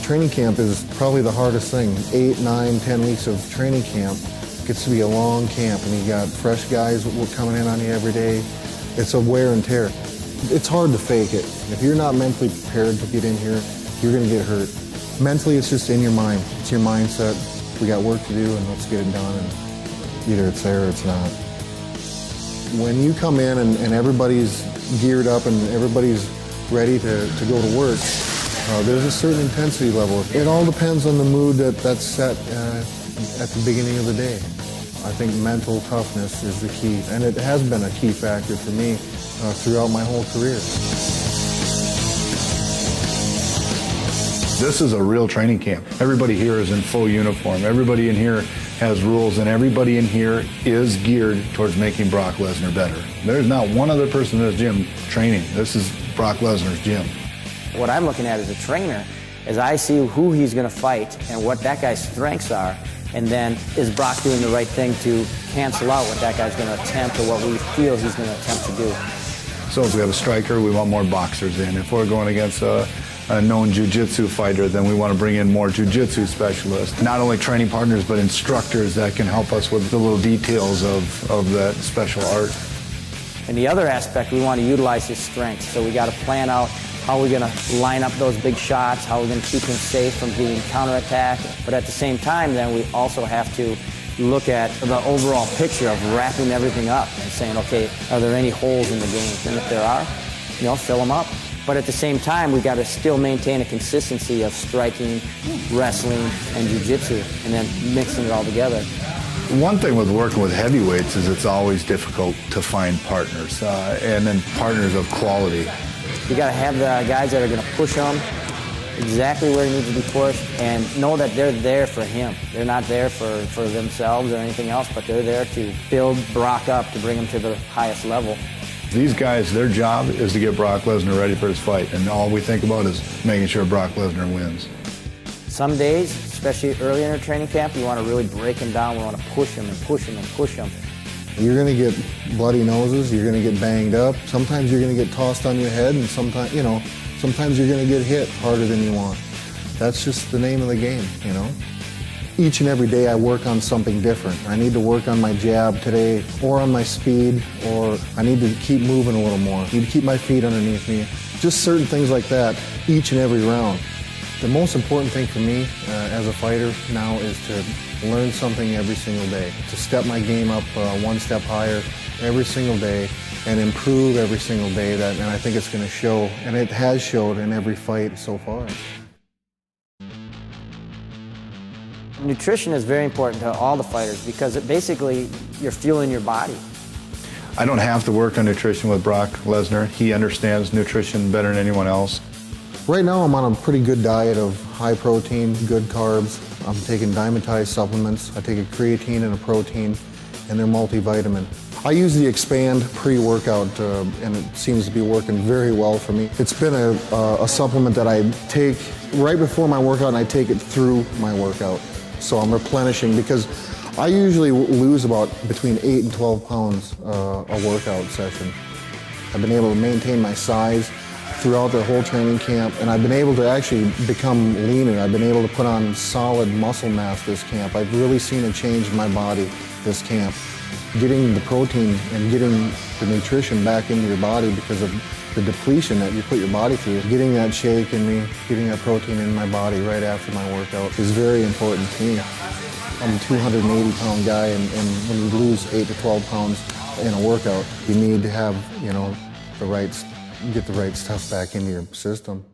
Training camp is probably the hardest thing. 8, 9, 10 weeks of training camp gets to be a long camp, and you got fresh guys coming in on you every day. It's a wear and tear. It's hard to fake it. If you're not mentally prepared to get in here, you're going to get hurt. Mentally, it's just in your mind. It's your mindset. We got work to do, and let's get it done. And either it's there or it's not. When you come in and everybody's geared up and everybody's ready to go to work, there's a certain intensity level. It all depends on the mood that's set at the beginning of the day. I think mental toughness is the key, and it has been a key factor for me throughout my whole career. This is a real training camp. Everybody here is in full uniform. Everybody in here has rules, and everybody in here is geared towards making Brock Lesnar better. There's not one other person in this gym training. This is Brock Lesnar's gym. What I'm looking at as a trainer is I see who he's going to fight and what that guy's strengths are, and then is Brock doing the right thing to cancel out what that guy's going to attempt or what we feel he's going to attempt to do. So if we have a striker, we want more boxers in. If we're going against a known jiu-jitsu fighter, then we want to bring in more jiu-jitsu specialists. Not only training partners, but instructors that can help us with the little details of that special art. And the other aspect, we want to utilize his strengths. So we got to plan out how we're going to line up those big shots, how we're going to keep him safe from being counterattacked. But at the same time, then we also have to look at the overall picture of wrapping everything up and saying, okay, are there any holes in the game? And if there are, fill them up. But at the same time, we got to still maintain a consistency of striking, wrestling, and jiu-jitsu, and then mixing it all together. One thing with working with heavyweights is it's always difficult to find partners, and then partners of quality. You got to have the guys that are going to push him exactly where he needs to be pushed, and know that they're there for him. They're not there for themselves or anything else, but they're there to build Brock up, to bring him to the highest level. These guys, their job is to get Brock Lesnar ready for his fight, and all we think about is making sure Brock Lesnar wins. Some days, especially early in our training camp, we want to really break him down. We want to push him and push him and push him. You're going to get bloody noses. You're going to get banged up. Sometimes you're going to get tossed on your head, and sometimes you're going to get hit harder than you want. That's just the name of the game, Each and every day I work on something different. I need to work on my jab today, or on my speed, or I need to keep moving a little more. I need to keep my feet underneath me. Just certain things like that each and every round. The most important thing for me as a fighter now is to learn something every single day, to step my game up one step higher every single day and improve every single day. And I think it's going to show, and it has showed in every fight so far. Nutrition is very important to all the fighters because basically you're fueling your body. I don't have to work on nutrition with Brock Lesnar. He understands nutrition better than anyone else. Right now I'm on a pretty good diet of high protein, good carbs. I'm taking dimetized supplements. I take a creatine and a protein, and they're multivitamin. I use the Expand pre-workout, and it seems to be working very well for me. It's been a supplement that I take right before my workout, and I take it through my workout. So I'm replenishing, because I usually lose about between 8 and 12 pounds a workout session. I've been able to maintain my size throughout the whole training camp, and I've been able to actually become leaner. I've been able to put on solid muscle mass this camp. I've really seen a change in my body this camp. Getting the protein and getting the nutrition back into your body because of the depletion that you put your body through. Getting that shake in me, getting that protein in my body right after my workout is very important to me. I'm a 280-pound guy, and when you lose 8 to 12 pounds in a workout, you need to have, get the right stuff back into your system.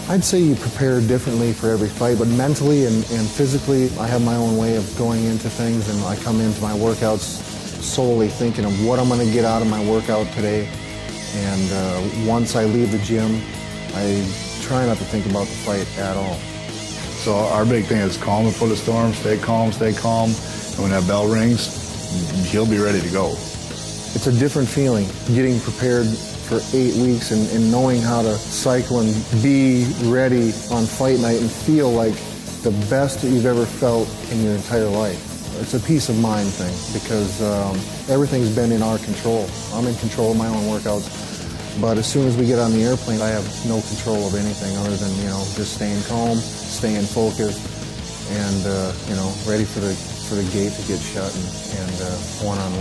I'd say you prepare differently for every fight, but mentally and physically, I have my own way of going into things, and I come into my workouts solely thinking of what I'm going to get out of my workout today. And once I leave the gym, I try not to think about the fight at all. So our big thing is calm before the storm, stay calm, and when that bell rings, he'll be ready to go. It's a different feeling, getting prepared for 8 weeks and knowing how to cycle and be ready on fight night and feel like the best that you've ever felt in your entire life. It's a peace of mind thing, because everything's been in our control. I'm in control of my own workouts. But as soon as we get on the airplane, I have no control of anything other than, just staying calm, staying focused, and, ready for the gate to get shut and one-on-one.